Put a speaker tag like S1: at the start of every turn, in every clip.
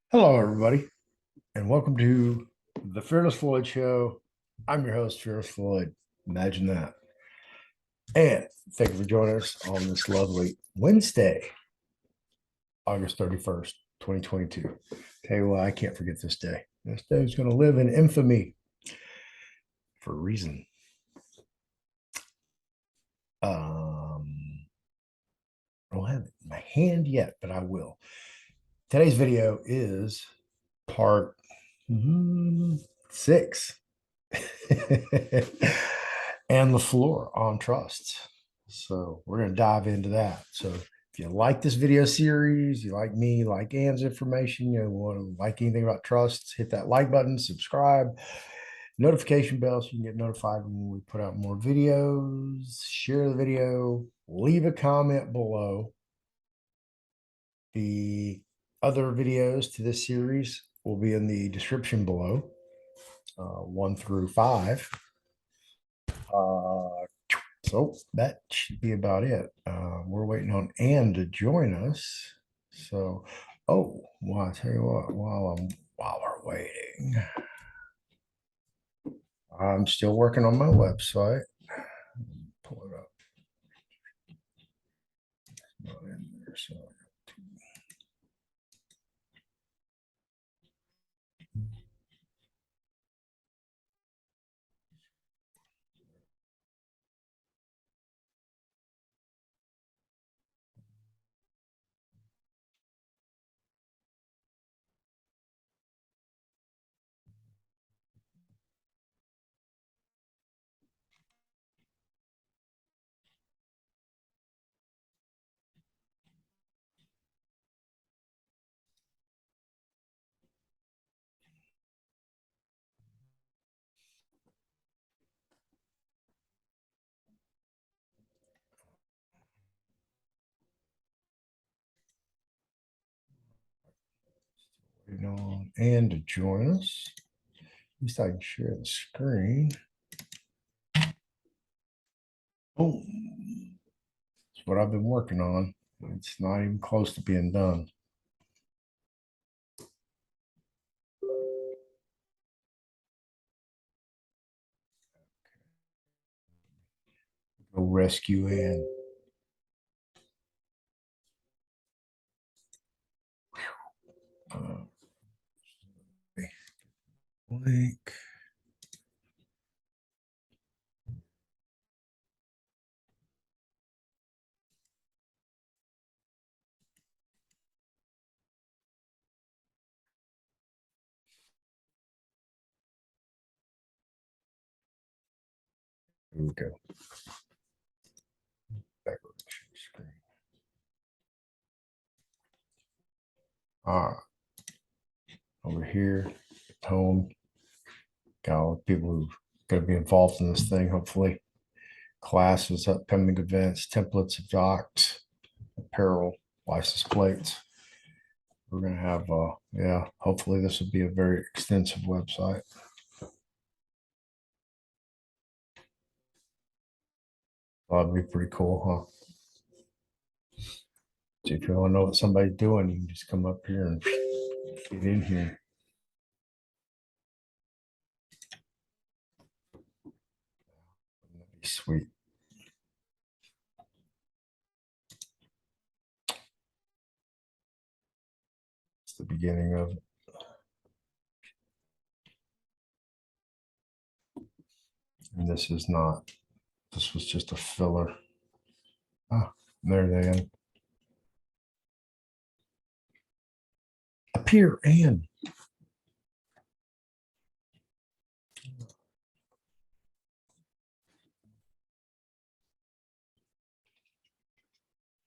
S1: Hello, everybody, and welcome to the Fearless Floyd Show. I'm your host, Fearless Floyd. Imagine that. And thank you for joining us on this lovely Wednesday, August 31st, 2022. Tell you what, I can't forget this day. This day is going to live in infamy for a reason. I don't have it in my hand yet, but I will. Today's video is part 6. Ann LeFlore on trusts. So we're going to dive into that. So if you like this video series, you like me, like Ann's information, you want to like anything about trusts, hit that like button, subscribe, notification bell so you can get notified when we put out more videos. Share the video, leave a comment below. The other videos to this series will be in the description below, 1 through 5. So that should be about it. We're waiting on Ann to join us. So, well, I tell you what, while we're waiting, I'm still working on my website. Pull it up. It's not in there, so waiting on Ann to join us. At least I can share the screen. Oh, that's what I've been working on. It's not even close to being done. Go rescue Ann. Link. Here we go. Back over to the screen. All right. Over here, home. Got all the people who are going to be involved in this thing, hopefully. Classes, upcoming events, templates of docs, apparel, license plates. We're going to have, hopefully this will be a very extensive website. That'd be pretty cool, huh? So if you want to know what somebody's doing, you can just come up here and get in here. That'd be sweet. It's the beginning of it. And this is not, this was just a filler. Ah, there they are. Appear, Ann.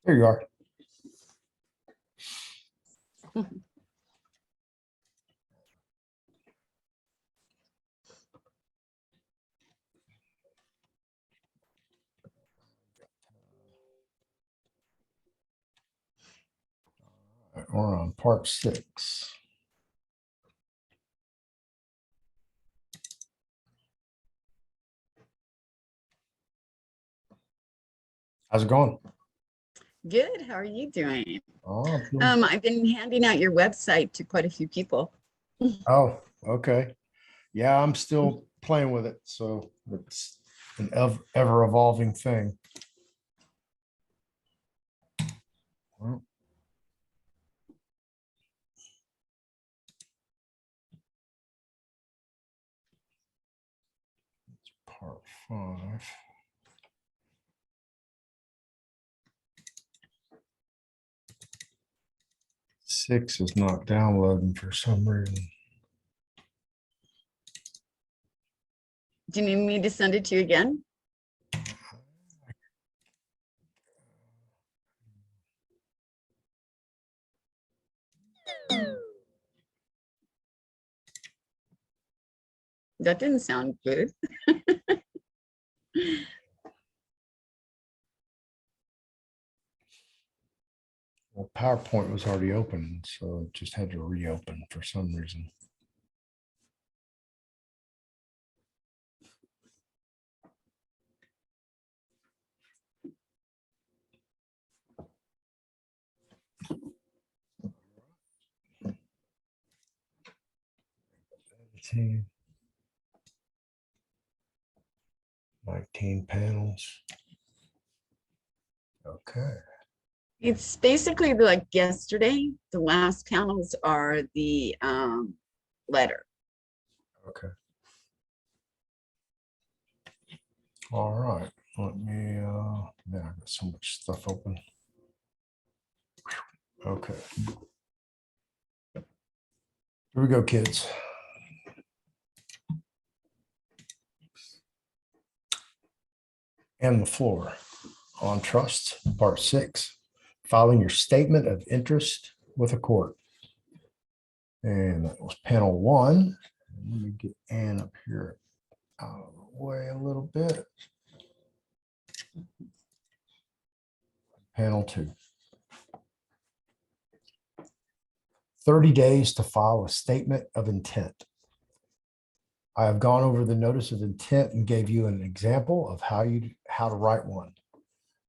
S1: There you are. We're on part 6. How's it going?
S2: Good. How are you doing?
S1: Oh,
S2: I've been handing out your website to quite a few people.
S1: oh, okay. Yeah, I'm still playing with it, so it's an ever evolving thing. Well, it's part 5. Six is not downloading for some reason.
S2: Do you need me to send it to you again? That didn't sound good.
S1: Well, PowerPoint was already open, so it just had to reopen for some reason. Editing. 19 panels. Okay.
S2: It's basically like yesterday. The last panels are the letter.
S1: Okay. All right. Let me man, I got so much stuff open. Okay. Here we go, kids. Ann LeFlore on trust, part 6, filing your statement of interest with a court. And that was panel 1. Let me get Ann up here out of the way a little bit. Panel 2. 30 days to file a statement of intent. I have gone over the notice of intent and gave you an example of how to write one.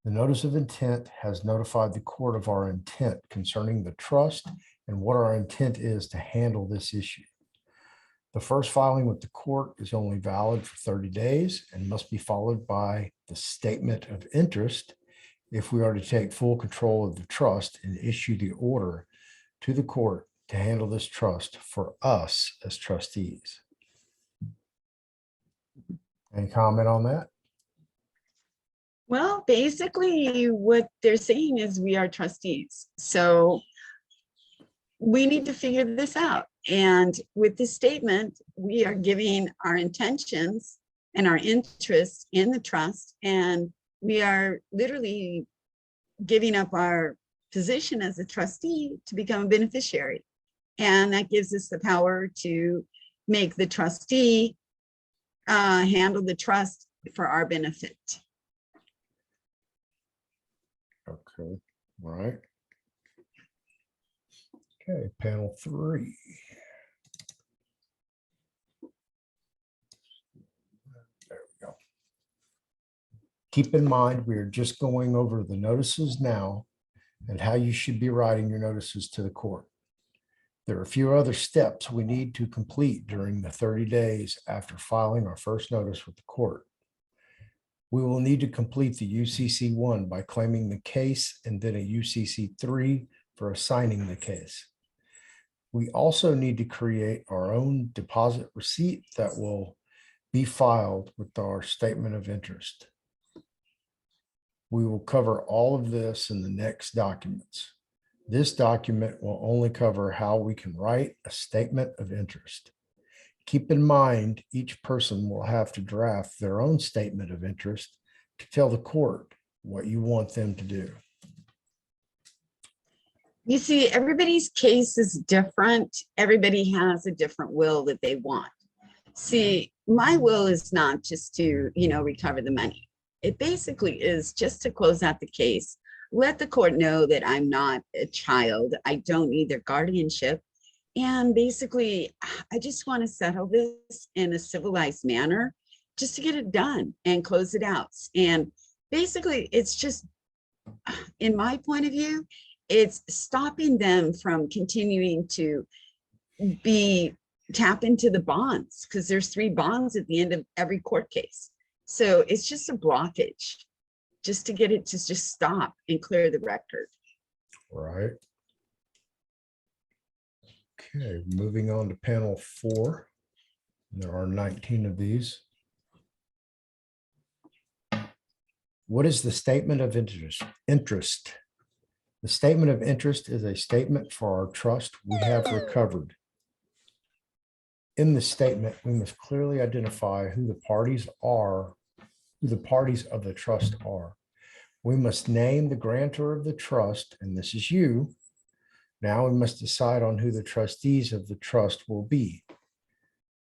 S1: The notice of intent has notified the court of our intent concerning the trust and what our intent is to handle this issue. The first filing with the court is only valid for 30 days and must be followed by the statement of interest if we are to take full control of the trust and issue the order to the court to handle this trust for us as trustees. Any comment on that?
S2: Well, basically what they're saying is we are trustees. So we need to figure this out. And with this statement, we are giving our intentions and our interest in the trust. And we are literally giving up our position as a trustee to become a beneficiary. And that gives us the power to make the trustee handle the trust for our benefit.
S1: Okay, all right. Okay, panel 3. There we go. Keep in mind, we are just going over the notices now and how you should be writing your notices to the court. There are a few other steps we need to complete during the 30 days after filing our first notice with the court. We will need to complete the UCC 1 by claiming the case and then a UCC 3 for assigning the case. We also need to create our own deposit receipt that will be filed with our statement of interest. We will cover all of this in the next documents. This document will only cover how we can write a statement of interest. Keep in mind, each person will have to draft their own statement of interest to tell the court what you want them to do.
S2: You see, everybody's case is different. Everybody has a different will that they want. See, my will is not just to, recover the money. It basically is just to close out the case, let the court know that I'm not a child. I don't need their guardianship. And basically, I just want to settle this in a civilized manner just to get it done and close it out. And basically, it's just in my point of view, it's stopping them from continuing to tap into the bonds, because there's 3 bonds at the end of every court case. So it's just a blockage, just to get it to just stop and clear the record.
S1: Right. Okay, moving on to panel 4. There are 19 of these. What is the statement of interest? The statement of interest is a statement for our trust we have recovered. In the statement, we must clearly identify who the parties are, who the parties of the trust are. We must name the grantor of the trust, and this is you. Now we must decide on who the trustees of the trust will be.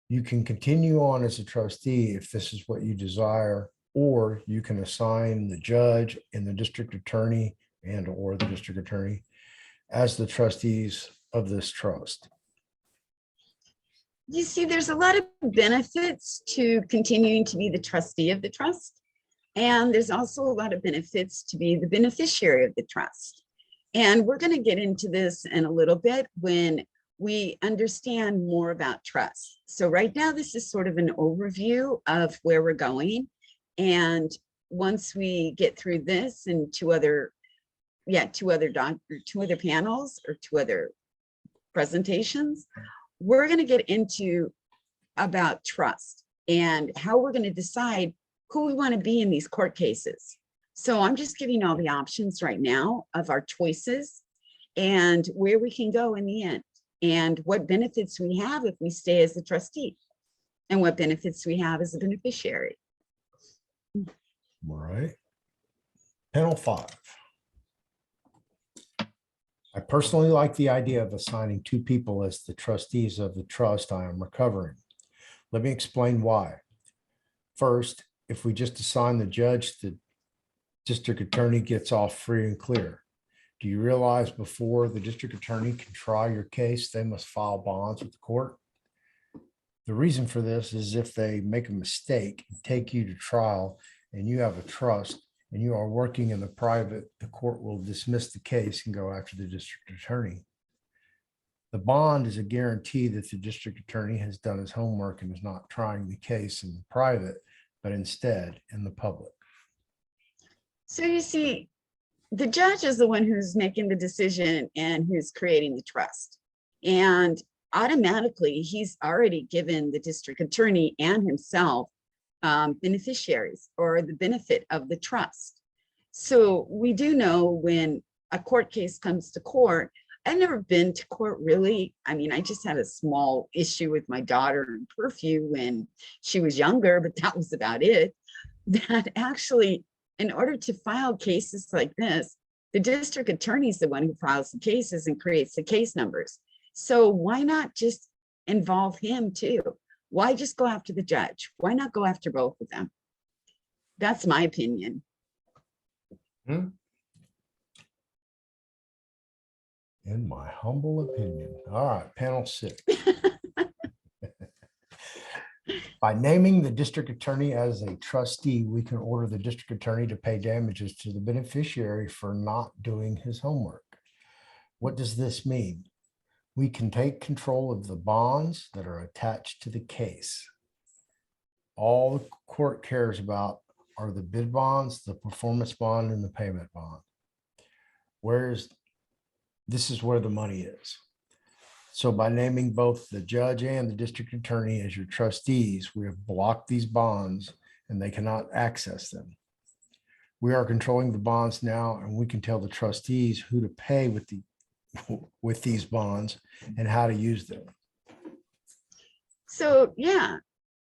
S1: You can continue on as a trustee if this is what you desire, or you can assign the judge and the district attorney or the district attorney as the trustees of this trust.
S2: You see, there's a lot of benefits to continuing to be the trustee of the trust. And there's also a lot of benefits to be the beneficiary of the trust. And we're going to get into this in a little bit when we understand more about trust. So right now, this is sort of an overview of where we're going. And once we get through this and two other panels or 2 other presentations, we're going to get into about trust and how we're going to decide who we want to be in these court cases. So I'm just giving all the options right now of our choices and where we can go in the end, and what benefits we have if we stay as a trustee, and what benefits we have as a beneficiary.
S1: All right. Panel 5. I personally like the idea of assigning 2 people as the trustees of the trust I am recovering. Let me explain why. First, if we just assign the judge, the district attorney gets off free and clear. Do you realize before the district attorney can try your case, they must file bonds with the court? The reason for this is if they make a mistake and take you to trial and you have a trust and you are working in the private, the court will dismiss the case and go after the district attorney. The bond is a guarantee that the district attorney has done his homework and is not trying the case in the private, but instead in the public.
S2: So you see, the judge is the one who's making the decision and who's creating the trust. And automatically, he's already given the district attorney and himself beneficiaries or the benefit of the trust. So we do know when a court case comes to court. I've never been to court really. I mean, I just had a small issue with my daughter in Purview when she was younger, but that was about it. That actually, in order to file cases like this, the district attorney is the one who files the cases and creates the case numbers. So why not just involve him too? Why just go after the judge? Why not go after both of them? That's my opinion.
S1: In my humble opinion. All right, panel 6. By naming the district attorney as a trustee, we can order the district attorney to pay damages to the beneficiary for not doing his homework. What does this mean? We can take control of the bonds that are attached to the case. All the court cares about are the bid bonds, the performance bond, and the payment bond. This is where the money is. So by naming both the judge and the district attorney as your trustees, we have blocked these bonds and they cannot access them. We are controlling the bonds now, and we can tell the trustees who to pay with these bonds and how to use them.
S2: So yeah,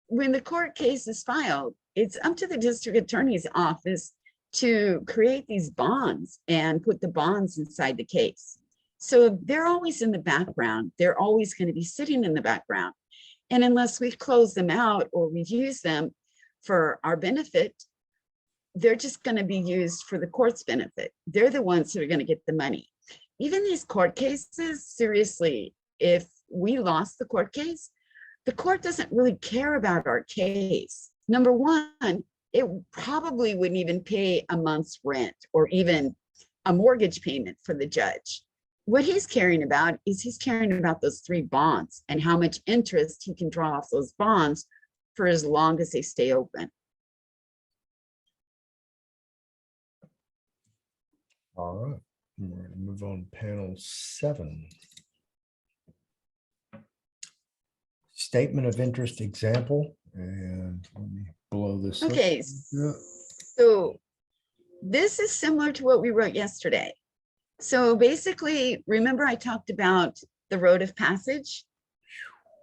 S2: when the court case is filed, it's up to the district attorney's office to create these bonds and put the bonds inside the case. So they're always in the background. They're always going to be sitting in the background. And unless we've closed them out or we've used them for our benefit, they're just going to be used for the court's benefit. They're the ones who are going to get the money. Even these court cases, seriously, if we lost the court case, the court doesn't really care about our case. Number one, it probably wouldn't even pay a month's rent or even a mortgage payment for the judge. What he's caring about is he's caring about those 3 bonds and how much interest he can draw off those bonds for as long as they stay open.
S1: All right, we're going to move on to panel 7. Statement of interest example, and let me blow this up.
S2: Okay, so this is similar to what we wrote yesterday. So basically, remember I talked about the road of passage?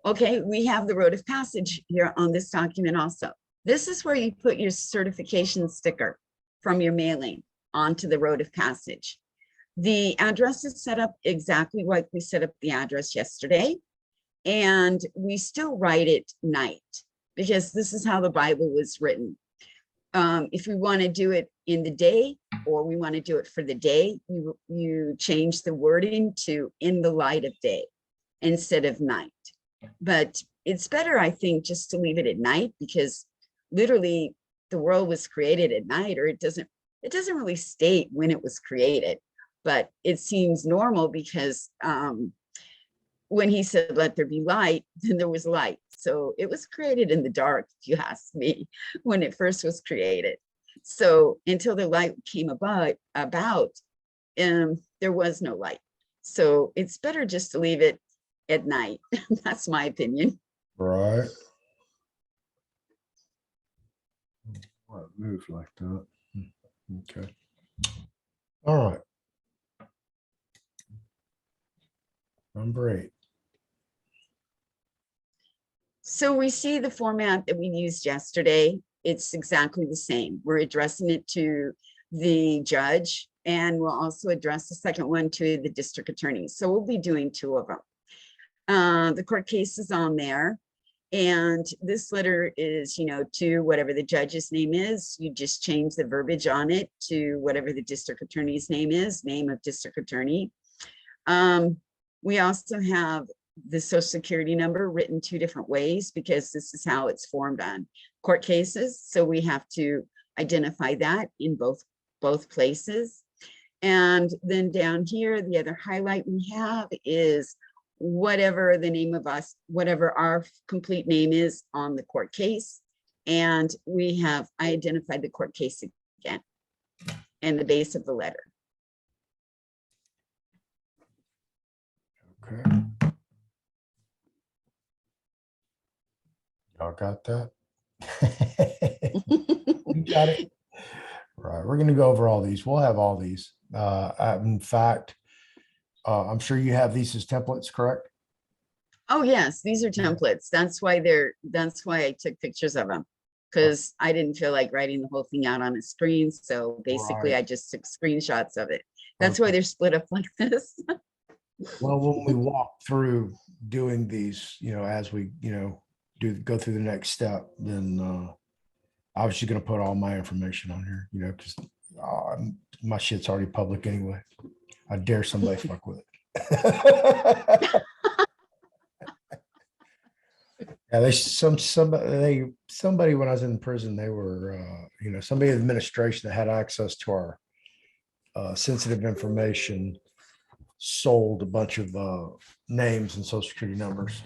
S2: Okay, we have the road of passage here on this document also. This is where you put your certification sticker from your mailing onto the road of passage. The address is set up exactly like we set up the address yesterday. And we still write it night because this is how the Bible was written. If we want to do it in the day or we want to do it for the day, you change the wording to in the light of day instead of night. But it's better, I think, just to leave it at night because literally the world was created at night, or it doesn't really state when it was created, but it seems normal because when he said, let there be light, then there was light. So it was created in the dark, if you ask me, when it first was created. So until the light came about, there was no light. So it's better just to leave it at night. That's my opinion.
S1: Right. Why it moved like that? Okay. All right. Number 8.
S2: So we see the format that we used yesterday. It's exactly the same. We're addressing it to the judge, and we'll also address the second one to the district attorney. So we'll be doing 2 of them. The court case is on there. And this letter is, to whatever the judge's name is. You just change the verbiage on it to whatever the district attorney's name is, name of district attorney. We also have the social security number written 2 different ways because this is how it's formed on court cases. So we have to identify that in both places. And then down here, the other highlight we have is whatever the name of us, whatever our complete name is on the court case. And I identified the court case again and the base of the letter.
S1: Okay. Y'all got that? You got it. Right. We're going to go over all these. We'll have all these. In fact, I'm sure you have these as templates, correct?
S2: Oh, yes, these are templates. That's why I took pictures of them, because I didn't feel like writing the whole thing out on a screen. So basically,
S1: Right.
S2: I just took screenshots of it. That's why they're split up like this.
S1: Well, when we walk through doing these, as we, go through the next step, then I was just going to put all my information on here, because my shit's already public anyway. I dare somebody fuck with it. Yeah, somebody when I was in prison, they were, somebody in administration that had access to our sensitive information sold a bunch of names and social security numbers.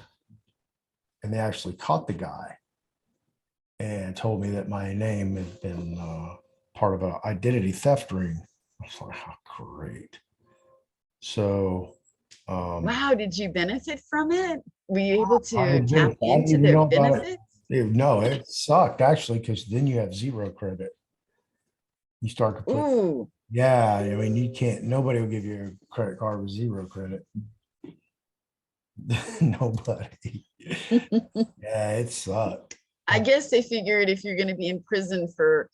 S1: And they actually caught the guy and told me that my name had been part of an identity theft ring. I was like, oh, great. So,
S2: Wow, did you benefit from it? Were you able to
S1: I
S2: tap into the benefits?
S1: No, it sucked actually, because then you have 0 credit. You start to put,
S2: Ooh,
S1: yeah, I mean, you can't, nobody will give you a credit card with 0 credit. Nobody. Yeah, it sucked.
S2: I guess they figured if you're going to be in prison for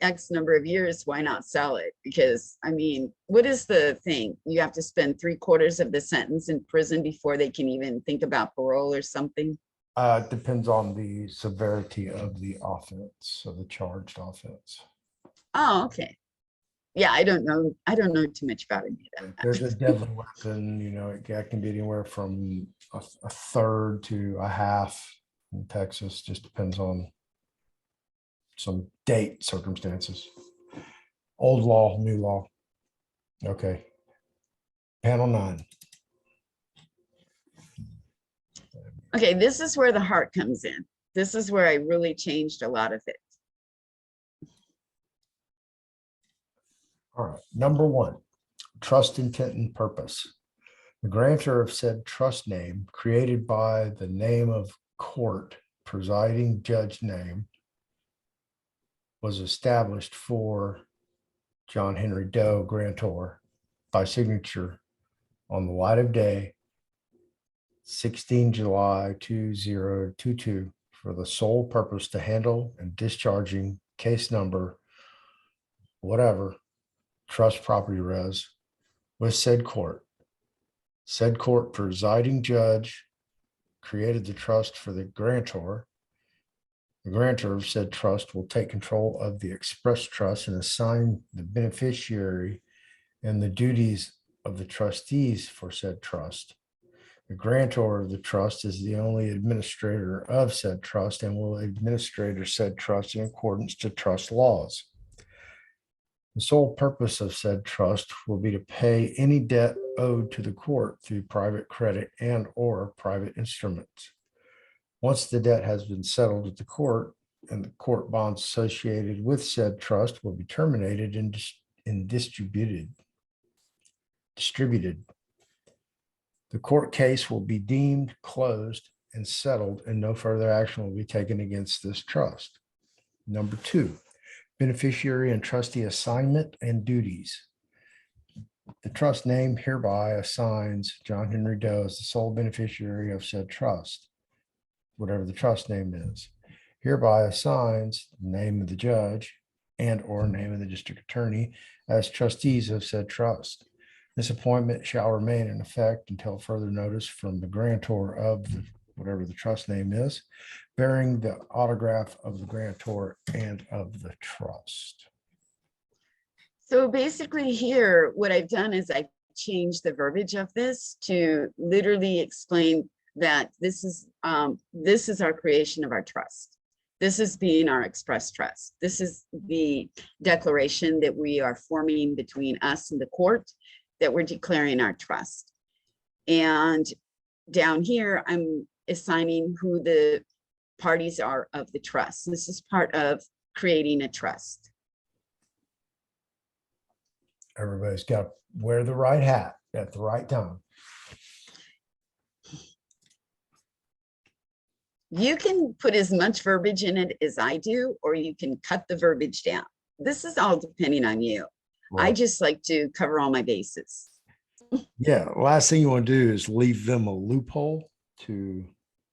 S2: X number of years, why not sell it? Because, I mean, what is the thing? You have to spend 3/4 of the sentence in prison before they can even think about parole or something?
S1: It depends on the severity of the offense, of the charged offense.
S2: Oh, okay. Yeah, I don't know. I don't know too much about it
S1: If
S2: either.
S1: there's a deadly weapon, it can be anywhere from a third to a half in Texas. Just depends on some date circumstances. Old law, new law. Okay. Panel 9.
S2: Okay, this is where the heart comes in. This is where I really changed a lot of it.
S1: All right. Number 1, trust intent and purpose. The grantor of said trust name created by the name of court presiding judge name was established for John Henry Doe, grantor, by signature on the light of day, 16 July 2022, for the sole purpose to handle and discharging case number whatever, trust property res, with said court. Said court presiding judge created the trust for the grantor. The grantor of said trust will take control of the express trust and assign the beneficiary and the duties of the trustees for said trust. The grantor of the trust is the only administrator of said trust and will administer said trust in accordance to trust laws. The sole purpose of said trust will be to pay any debt owed to the court through private credit and or private instruments. Once the debt has been settled at the court and the court bonds associated with said trust will be terminated and distributed. The court case will be deemed closed and settled, and no further action will be taken against this trust. Number 2, beneficiary and trustee assignment and duties. The trust name hereby assigns John Henry Doe as the sole beneficiary of said trust, whatever the trust name is. Hereby assigns the name of the judge and or name of the district attorney as trustees of said trust. This appointment shall remain in effect until further notice from the grantor of whatever the trust name is, bearing the autograph of the grantor and of the trust.
S2: So basically here, what I've done is I've changed the verbiage of this to literally explain that this is our creation of our trust. This is being our express trust. This is the declaration that we are forming between us and the court, that we're declaring our trust. And down here, I'm assigning who the parties are of the trust. This is part of creating a trust.
S1: Everybody's got to wear the right hat at the right time.
S2: You can put as much verbiage in it as I do, or you can cut the verbiage down. This is all depending on you. I
S1: Well,
S2: just like to cover all my bases.
S1: yeah, last thing you want to do is leave them a loophole to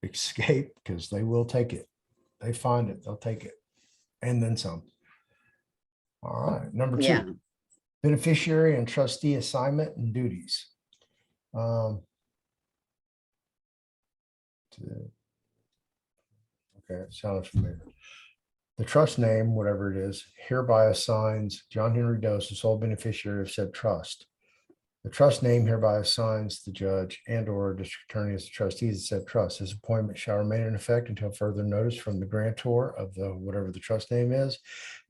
S1: escape, because they will take it. They find it, they'll take it, and then some. All right, number 2,
S2: Yeah.
S1: beneficiary and trustee assignment and duties. Okay, it sounds familiar. The trust name, whatever it is, hereby assigns John Henry Doe as the sole beneficiary of said trust. The trust name hereby assigns the judge and or district attorney as the trustees of said trust. This appointment shall remain in effect until further notice from the grantor of the whatever the trust name is,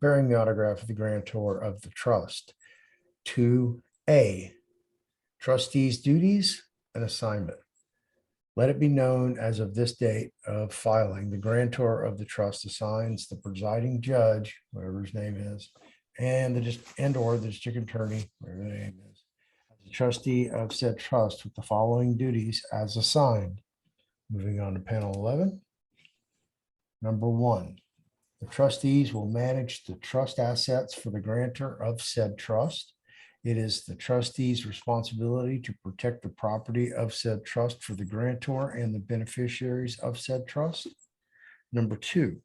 S1: bearing the autograph of the grantor of the trust. 2A, trustees' duties and assignment. Let it be known as of this date of filing, the grantor of the trust assigns the presiding judge, whatever his name is, and or the district attorney, whatever the name is, as the trustee of said trust with the following duties as assigned. Moving on to panel 11. Number 1, the trustees will manage the trust assets for the grantor of said trust. It is the trustee's responsibility to protect the property of said trust for the grantor and the beneficiaries of said trust. Number 2,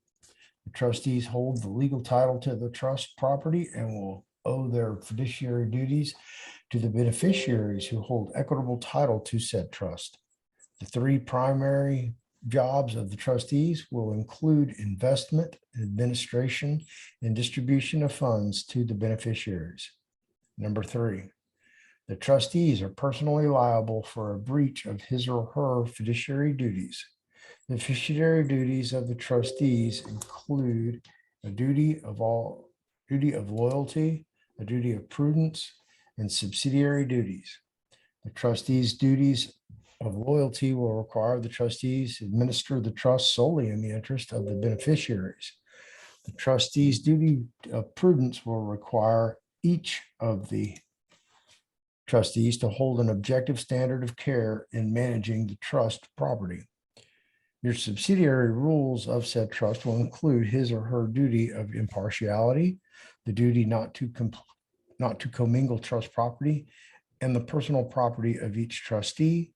S1: the trustees hold the legal title to the trust property and will owe their fiduciary duties to the beneficiaries who hold equitable title to said trust. The 3 primary jobs of the trustees will include investment, administration, and distribution of funds to the beneficiaries. Number 3, the trustees are personally liable for a breach of his or her fiduciary duties. The fiduciary duties of the trustees include a duty of loyalty, a duty of prudence, and subsidiary duties. The trustee's duties of loyalty will require the trustees administer the trust solely in the interest of the beneficiaries. The trustee's duty of prudence will require each of the trustees to hold an objective standard of care in managing the trust property. Your subsidiary rules of said trust will include his or her duty of impartiality, the duty not to commingle trust property, and the personal property of each trustee.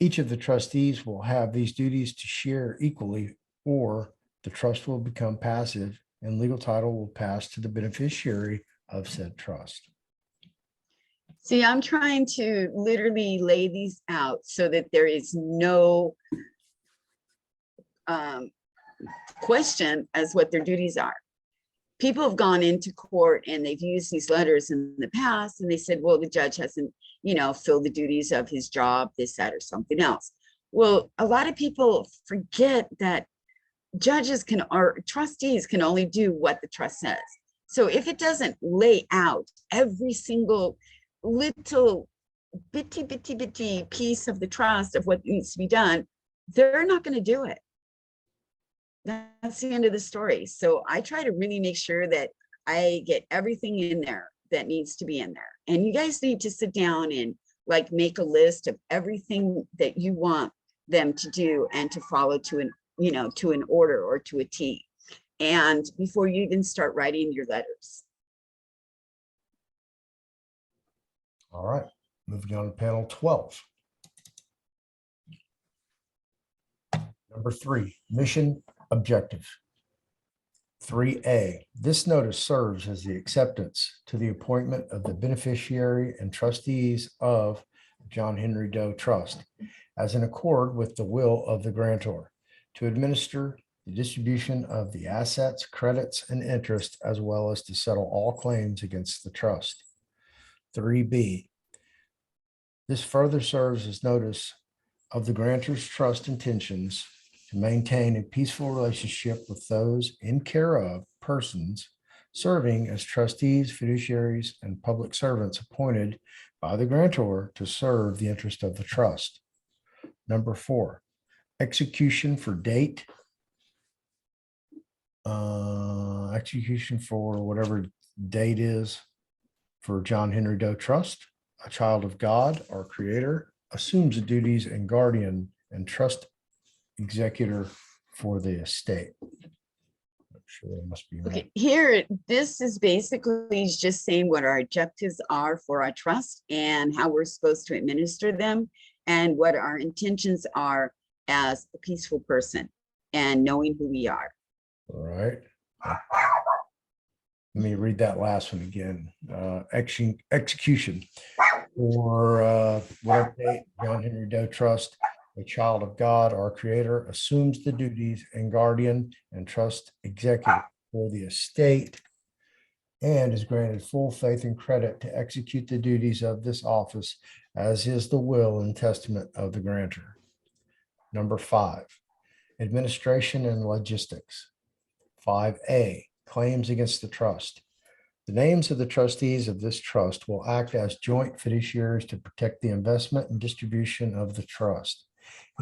S1: Each of the trustees will have these duties to share equally, or the trust will become passive and legal title will pass to the beneficiary of said trust.
S2: See, I'm trying to literally lay these out so that there is no question as what their duties are. People have gone into court and they've used these letters in the past and they said, well, the judge hasn't, filled the duties of his job, this, that, or something else. Well, a lot of people forget that judges or trustees can only do what the trust says. So if it doesn't lay out every single little bitty piece of the trust of what needs to be done, they're not going to do it. That's the end of the story. So I try to really make sure that I get everything in there that needs to be in there. And you guys need to sit down and make a list of everything that you want them to do and to follow to an order or to a T. And before you even start writing your letters.
S1: All right, moving on to panel 12. Number 3, mission objective. 3A, this notice serves as the acceptance to the appointment of the beneficiary and trustees of John Henry Doe Trust as in accord with the will of the grantor to administer the distribution of the assets, credits, and interest, as well as to settle all claims against the trust. 3B, this further serves as notice of the grantor's trust intentions to maintain a peaceful relationship with those in care of persons serving as trustees, fiduciaries, and public servants appointed by the grantor to serve the interest of the trust. Number 4, execution for date. Execution for whatever date is for John Henry Doe Trust. A child of God, our creator, assumes the duties and guardian and trust executor for the estate. I'm sure there must be.
S2: Okay, here, this is basically just saying what our objectives are for our trust and how we're supposed to administer them and what our intentions are as a peaceful person and knowing who we are.
S1: All right. Let me read that last one again. Execution for whatever date John Henry Doe Trust, a child of God, our creator, assumes the duties and guardian and trust executive for the estate and is granted full faith and credit to execute the duties of this office as is the will and testament of the grantor. Number 5, administration and logistics. 5A, claims against the trust. The names of the trustees of this trust will act as joint fiduciaries to protect the investment and distribution of the trust.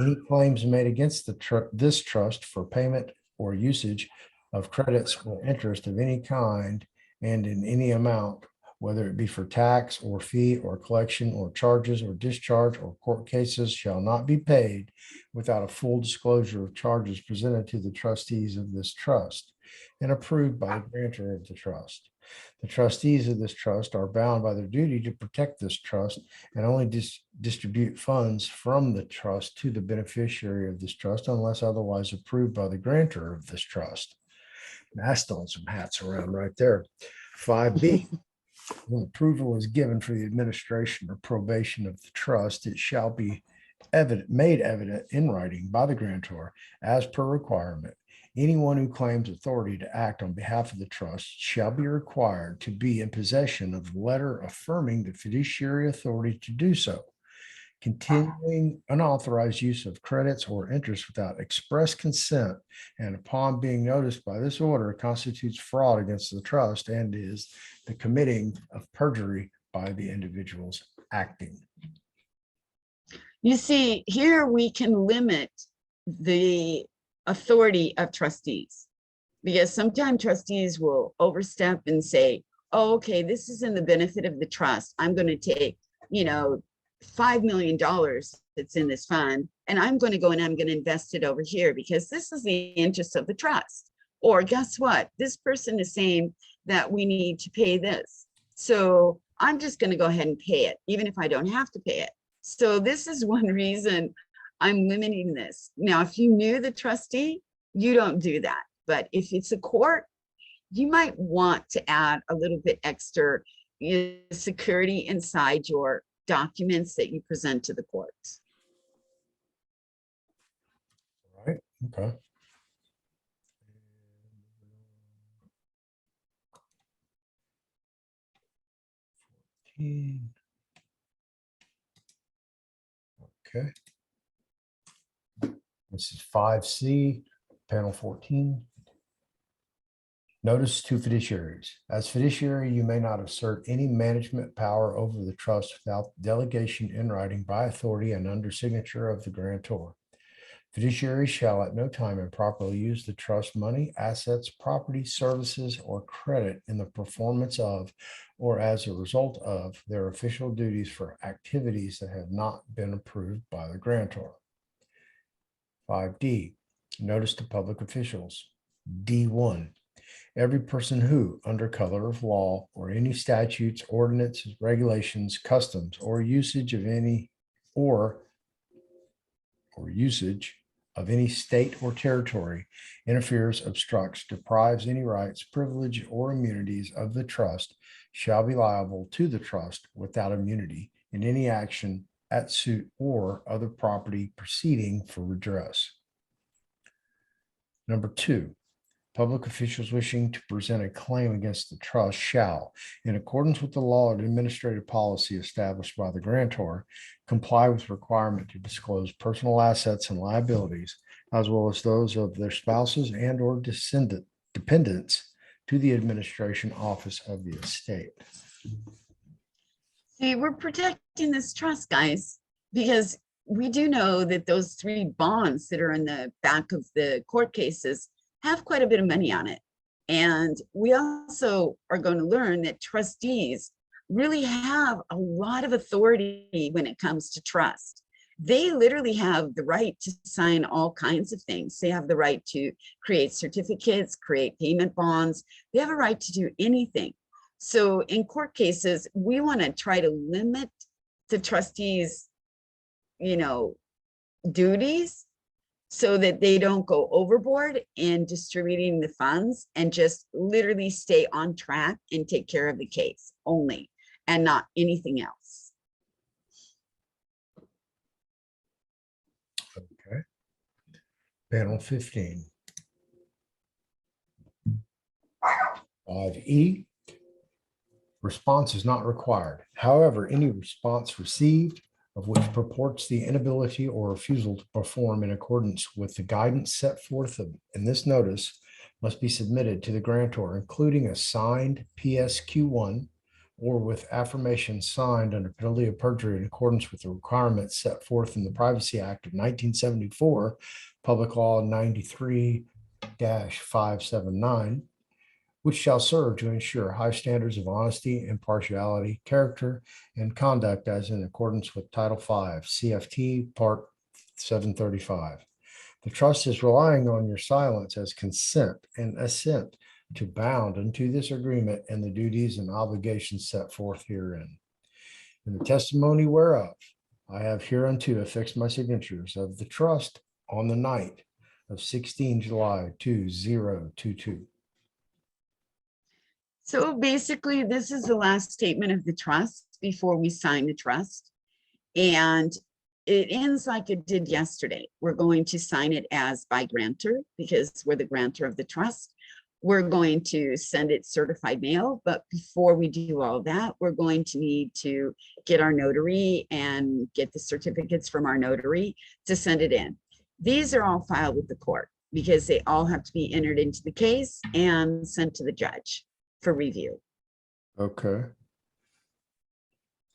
S1: Any claims made against this trust for payment or usage of credits or interest of any kind and in any amount, whether it be for tax or fee or collection or charges or discharge or court cases, shall not be paid without a full disclosure of charges presented to the trustees of this trust and approved by the grantor of the trust. The trustees of this trust are bound by their duty to protect this trust and only distribute funds from the trust to the beneficiary of this trust unless otherwise approved by the grantor of this trust. And that's throwing some hats around right there. 5B, when approval is given for the administration or probation of the trust, it shall be made evident in writing by the grantor as per requirement. Anyone who claims authority to act on behalf of the trust shall be required to be in possession of the letter affirming the fiduciary authority to do so. Continuing unauthorized use of credits or interest without express consent and upon being noticed by this order constitutes fraud against the trust and is the committing of perjury by the individuals acting.
S2: You see, here we can limit the authority of trustees, because sometimes trustees will overstep and say, oh, okay, this is in the benefit of the trust. I'm going to take, $5 million that's in this fund, and I'm going to go and I'm going to invest it over here because this is the interest of the trust. Or guess what? This person is saying that we need to pay this. So I'm just going to go ahead and pay it, even if I don't have to pay it. So this is one reason I'm limiting this. Now, if you knew the trustee, you don't do that. But if it's a court, you might want to add a little bit extra security inside your documents that you present to the courts.
S1: All right, okay. Okay. This is 5C, panel 14. Notice to fiduciaries. As fiduciary, you may not assert any management power over the trust without delegation in writing by authority and under signature of the grantor. Fiduciaries shall at no time improperly use the trust money, assets, property, services, or credit in the performance of or as a result of their official duties for activities that have not been approved by the grantor. 5D, notice to public officials. D1, every person who, under color of law or any statutes, ordinances, regulations, customs, or usage of any usage of any state or territory interferes, obstructs, deprives any rights, privilege, or immunities of the trust shall be liable to the trust without immunity in any action at suit or other property proceeding for redress. Number 2, public officials wishing to present a claim against the trust shall, in accordance with the law and administrative policy established by the grantor, comply with requirement to disclose personal assets and liabilities, as well as those of their spouses and or dependents to the administration office of the estate.
S2: See, we're protecting this trust, guys, because we do know that those 3 bonds that are in the back of the court cases have quite a bit of money on it. And we also are going to learn that trustees really have a lot of authority when it comes to trust. They literally have the right to sign all kinds of things. They have the right to create certificates, create payment bonds. They have a right to do anything. So in court cases, we want to try to limit the trustees, duties, so that they don't go overboard in distributing the funds and just literally stay on track and take care of the case only and not anything else.
S1: Okay. Panel 15. 5E, response is not required. However, any response received of which purports the inability or refusal to perform in accordance with the guidance set forth in this notice must be submitted to the grantor, including a signed PSQ1 or with affirmation signed under penalty of perjury in accordance with the requirements set forth in the Privacy Act of 1974, Public Law 93-579, which shall serve to ensure high standards of honesty, impartiality, character, and conduct as in accordance with Title V, CFT, Part 735. The trust is relying on your silence as consent and assent to bound into this agreement and the duties and obligations set forth herein. In the testimony whereof, I have hereunto affixed my signatures of the trust on the night of 16 July 2022.
S2: So basically, this is the last statement of the trust before we sign the trust. And it ends like it did yesterday. We're going to sign it as by grantor because we're the grantor of the trust. We're going to send it certified mail. But before we do all that, we're going to need to get our notary and get the certificates from our notary to send it in. These are all filed with the court because they all have to be entered into the case and sent to the judge for review.
S1: Okay.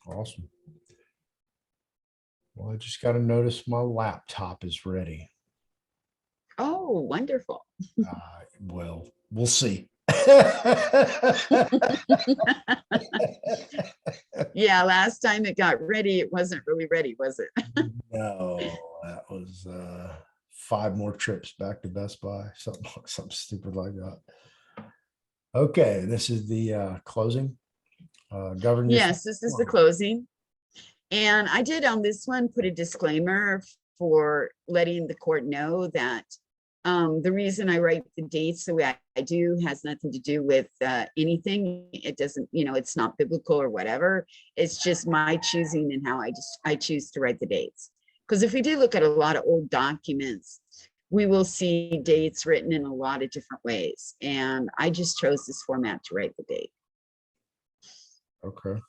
S1: Awesome. Well, I just got to notice my laptop is ready.
S2: Oh, wonderful.
S1: Well, we'll see.
S2: Yeah, last time it got ready, it wasn't really ready, was it?
S1: No, that was 5 more trips back to Best Buy, something stupid like that. Okay, this is the closing. Govern yourself.
S2: Yes, this is the closing. And I did on this one put a disclaimer for letting the court know that the reason I write the dates the way I do has nothing to do with anything. It doesn't, it's not biblical or whatever. It's just my choosing and how I choose to write the dates. Because if we do look at a lot of old documents, we will see dates written in a lot of different ways. And I just chose this format to write the date.
S1: Okay.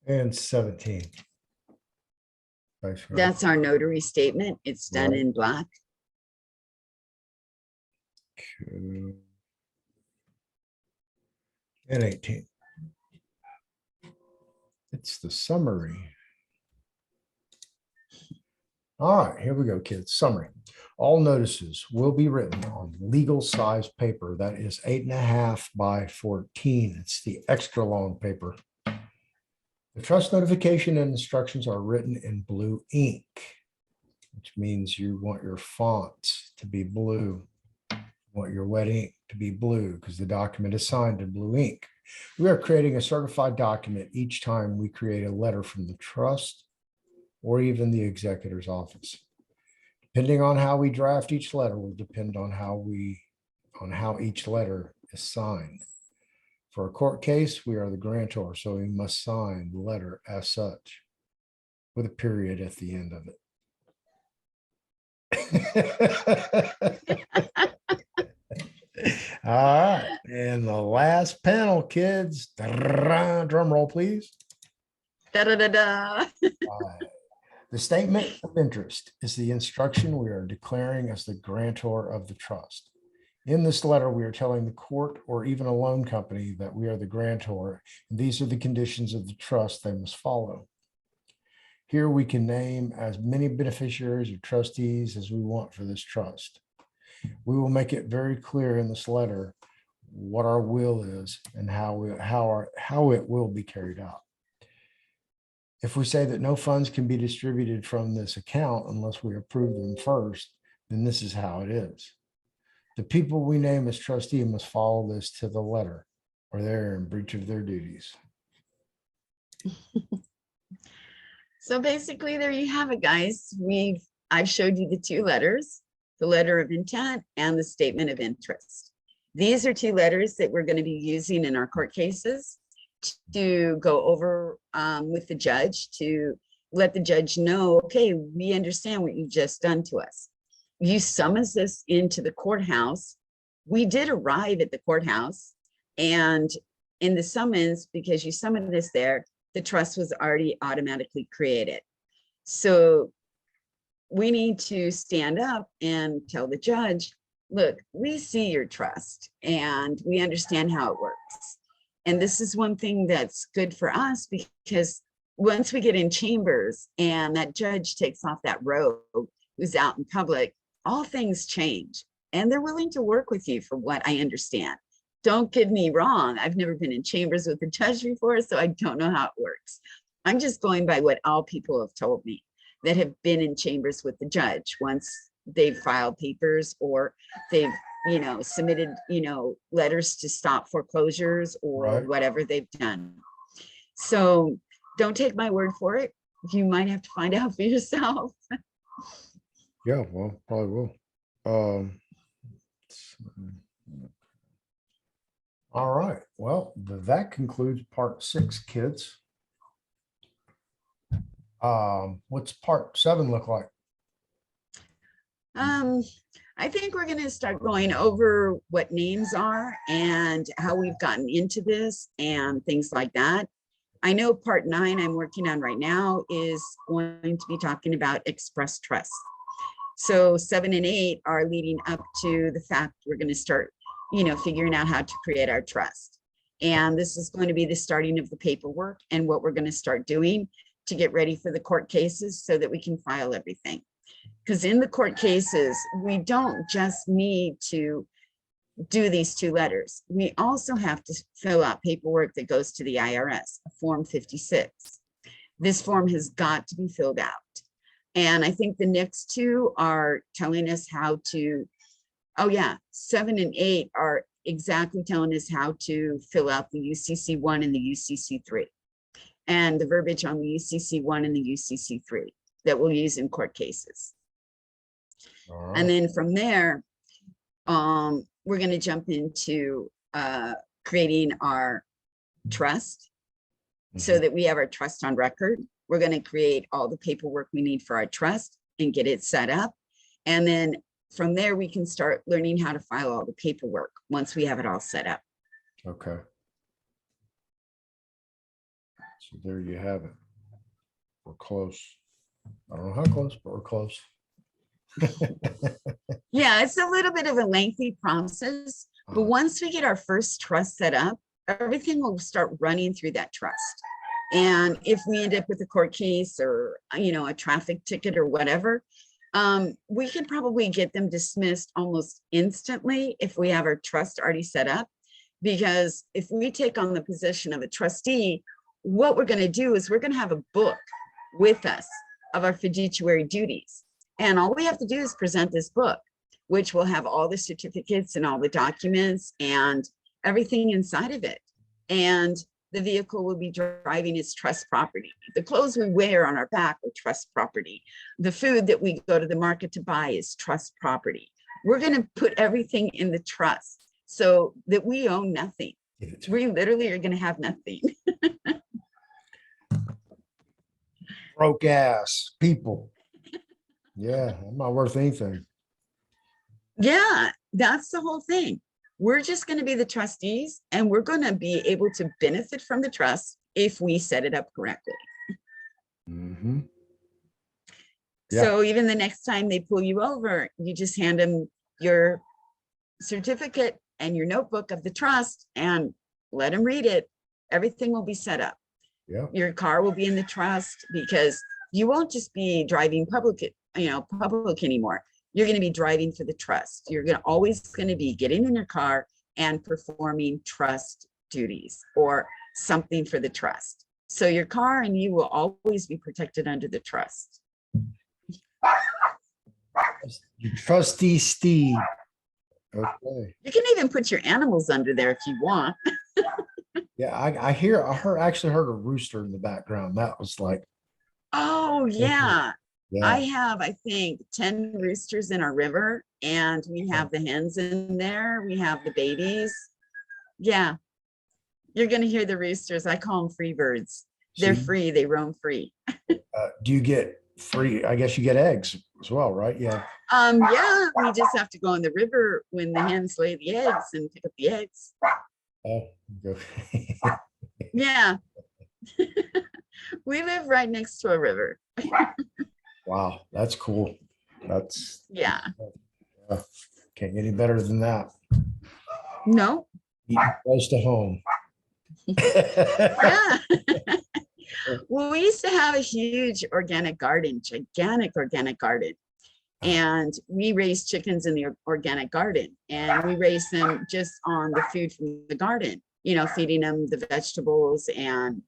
S1: And 17.
S2: That's our notary statement. It's done
S1: Right.
S2: in black.
S1: Okay. And 18. It's the summary. All right, here we go, kids. Summary. All notices will be written on legal size paper that is 8.5 by 14. It's the extra long paper. The trust notification and instructions are written in blue ink, which means you want your fonts to be blue. You want your wet ink to be blue because the document is signed in blue ink. We are creating a certified document each time we create a letter from the trust or even the executor's office. Depending on how we draft each letter will depend on how each letter is signed. For a court case, we are the grantor, so we must sign the letter as such with a period at the end of it. All right, and the last panel, kids. Drum roll, please.
S2: Da da da da.
S1: The statement of interest is the instruction we are declaring as the grantor of the trust. In this letter, we are telling the court or even a loan company that we are the grantor, and these are the conditions of the trust they must follow. Here we can name as many beneficiaries or trustees as we want for this trust. We will make it very clear in this letter what our will is and how it will be carried out. If we say that no funds can be distributed from this account unless we approve them first, then this is how it is. The people we name as trustee must follow this to the letter, or they're in breach of their duties.
S2: So basically, there you have it, guys. I've showed you the 2 letters, the letter of intent and the statement of interest. These are 2 letters that we're going to be using in our court cases to go over with the judge, to let the judge know, okay, we understand what you've just done to us. You summoned us into the courthouse. We did arrive at the courthouse, and in the summons, because you summoned us there, the trust was already automatically created. So we need to stand up and tell the judge, look, we see your trust and we understand how it works. And this is one thing that's good for us, because once we get in chambers and that judge takes off that robe who's out in public, all things change, and they're willing to work with you, for what I understand. Don't get me wrong. I've never been in chambers with a judge before, so I don't know how it works. I'm just going by what all people have told me that have been in chambers with the judge once they've filed papers or they've, submitted, letters to stop foreclosures or
S1: Right.
S2: whatever they've done. So don't take my word for it. You might have to find out for yourself.
S1: Yeah, well, probably will. All right. Well, that concludes part 6, kids. What's part 7 look like?
S2: I think we're going to start going over what names are and how we've gotten into this and things like that. I know part 9 I'm working on right now is going to be talking about express trust. So 7 and 8 are leading up to the fact we're going to start, figuring out how to create our trust. And this is going to be the starting of the paperwork and what we're going to start doing to get ready for the court cases so that we can file everything. Because in the court cases, we don't just need to do these 2 letters. We also have to fill out paperwork that goes to the IRS, Form 56. This form has got to be filled out. And I think the next 2 are telling us how to, oh yeah, 7 and 8 are exactly telling us how to fill out the UCC 1 and the UCC 3. And the verbiage on the UCC 1 and the UCC 3 that we'll use in court cases. And then from there, we're going to jump into creating our trust so that we have our trust on record. We're going to create all the paperwork we need for our trust and get it set up. And then from there, we can start learning how to file all the paperwork once we have it all set up.
S1: Okay. So there you have it. We're close. I don't know how close, but we're close.
S2: Yeah, it's a little bit of a lengthy process, but once we get our first trust set up, everything will start running through that trust. And if we end up with a court case or, a traffic ticket or whatever, we could probably get them dismissed almost instantly if we have our trust already set up. Because if we take on the position of a trustee, what we're going to do is we're going to have a book with us of our fiduciary duties. And all we have to do is present this book, which will have all the certificates and all the documents and everything inside of it. And the vehicle will be driving its trust property. The clothes we wear on our back are trust property. The food that we go to the market to buy is trust property. We're going to put everything in the trust so that we own nothing. We literally are going to have nothing.
S1: Broke ass people. Yeah, I'm not worth anything.
S2: Yeah, that's the whole thing. We're just going to be the trustees and we're going to be able to benefit from the trust if we set it up correctly.
S1: Mm-hmm.
S2: So even the next time they pull you over, you just hand them your certificate and your notebook of the trust and let them read it. Everything will be set up.
S1: Yeah.
S2: Your car will be in the trust because you won't just be driving public anymore. You're going to be driving for the trust. You're always going to be getting in your car and performing trust duties or something for the trust. So your car and you will always be protected under the trust.
S1: Trustee Steve. Okay.
S2: You can even put your animals under there if you want.
S1: Yeah, I actually heard a rooster in the background. That was like,
S2: Oh yeah.
S1: yeah.
S2: I have, I think, 10 roosters in our river, and we have the hens in there. We have the babies. Yeah. You're going to hear the roosters. I call them free birds. They're free. They roam free.
S1: Do you get free? I guess you get eggs as well, right? Yeah.
S2: Yeah, we just have to go in the river when the hens lay the eggs and pick up the eggs.
S1: Oh,
S2: Yeah. We live right next to a river.
S1: wow, that's cool. That's
S2: Yeah.
S1: Can't get any better than that.
S2: No.
S1: Eating close to home.
S2: Yeah. Well, we used to have a huge organic garden, gigantic organic garden. And we raised chickens in the organic garden, and we raised them just on the food from the garden, feeding them the vegetables and,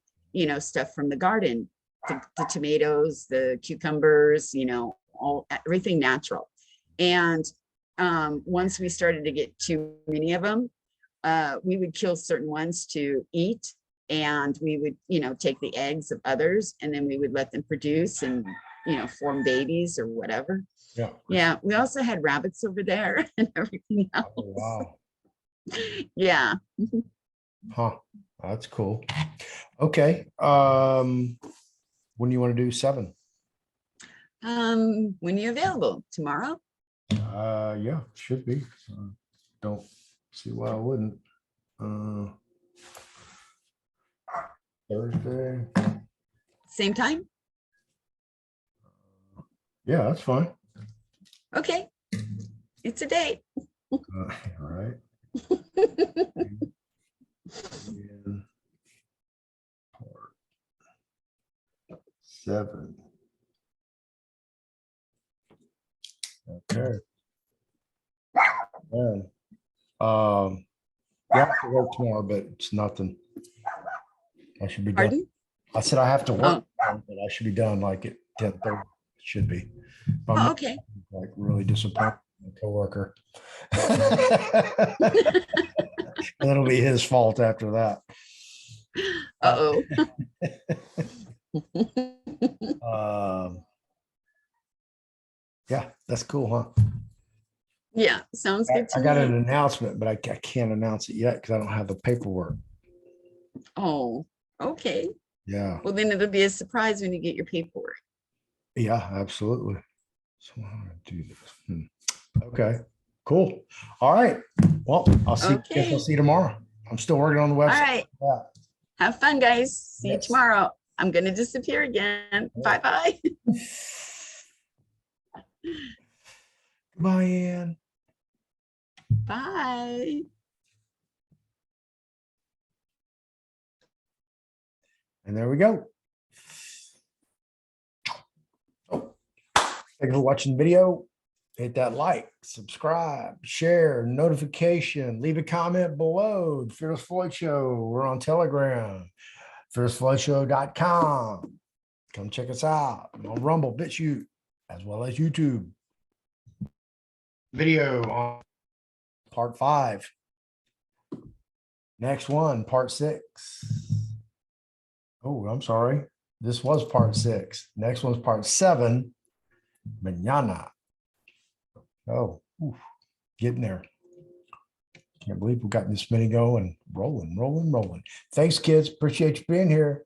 S2: stuff from the garden, the tomatoes, the cucumbers, everything natural. And once we started to get too many of them, we would kill certain ones to eat, and we would, take the eggs of others, and then we would let them produce and, form babies or whatever.
S1: Yeah.
S2: Yeah. We also had rabbits over there and everything else.
S1: Oh, wow.
S2: Yeah.
S1: Huh. That's cool. Okay. When do you want to do 7?
S2: When are you available? Tomorrow?
S1: Yeah, should be. Don't see why I wouldn't. Thursday.
S2: Same time?
S1: Yeah, that's fine.
S2: Okay. It's a date.
S1: All right. 7. Okay. Yeah. Yeah, I have to work tomorrow, but it's nothing. I should be done.
S2: Pardon?
S1: I said I have to work,
S2: Oh,
S1: but I should be done like at 10:30. Should be. I'm
S2: oh,
S1: not,
S2: okay.
S1: like really disappointed in my coworker. It'll be his fault after that.
S2: Uh-oh.
S1: Yeah, that's cool, huh?
S2: Yeah, sounds good
S1: I
S2: to
S1: got an
S2: me.
S1: announcement, but I can't announce it yet because I don't have the paperwork.
S2: Oh, okay.
S1: Yeah,
S2: Well, then it'll be a surprise when you get your paperwork.
S1: yeah, absolutely. So how do I do this? Okay, cool. All right. Well, guess I'll
S2: Okay.
S1: see you tomorrow. I'm still working on the
S2: All
S1: website.
S2: right.
S1: Yeah.
S2: Have fun, guys. See you
S1: Yes.
S2: tomorrow. I'm going to disappear again. Bye-bye.
S1: Goodbye, Ann.
S2: Bye.
S1: And there we go. Oh, thank you for watching the video. Hit that like, subscribe, share, notification, leave a comment below. The Fearless Floyd Show. We're on Telegram, fearlessfloydshow.com. Come check us out. I'm on Rumble, BitChute, as well as YouTube. Video on part 5. Next one, part 6. Oh, I'm sorry. This was part 6. Next one's part 7. Mañana. Oh, oof, getting there. Can't believe we've gotten this many going. Rolling. Thanks, kids. Appreciate you being here.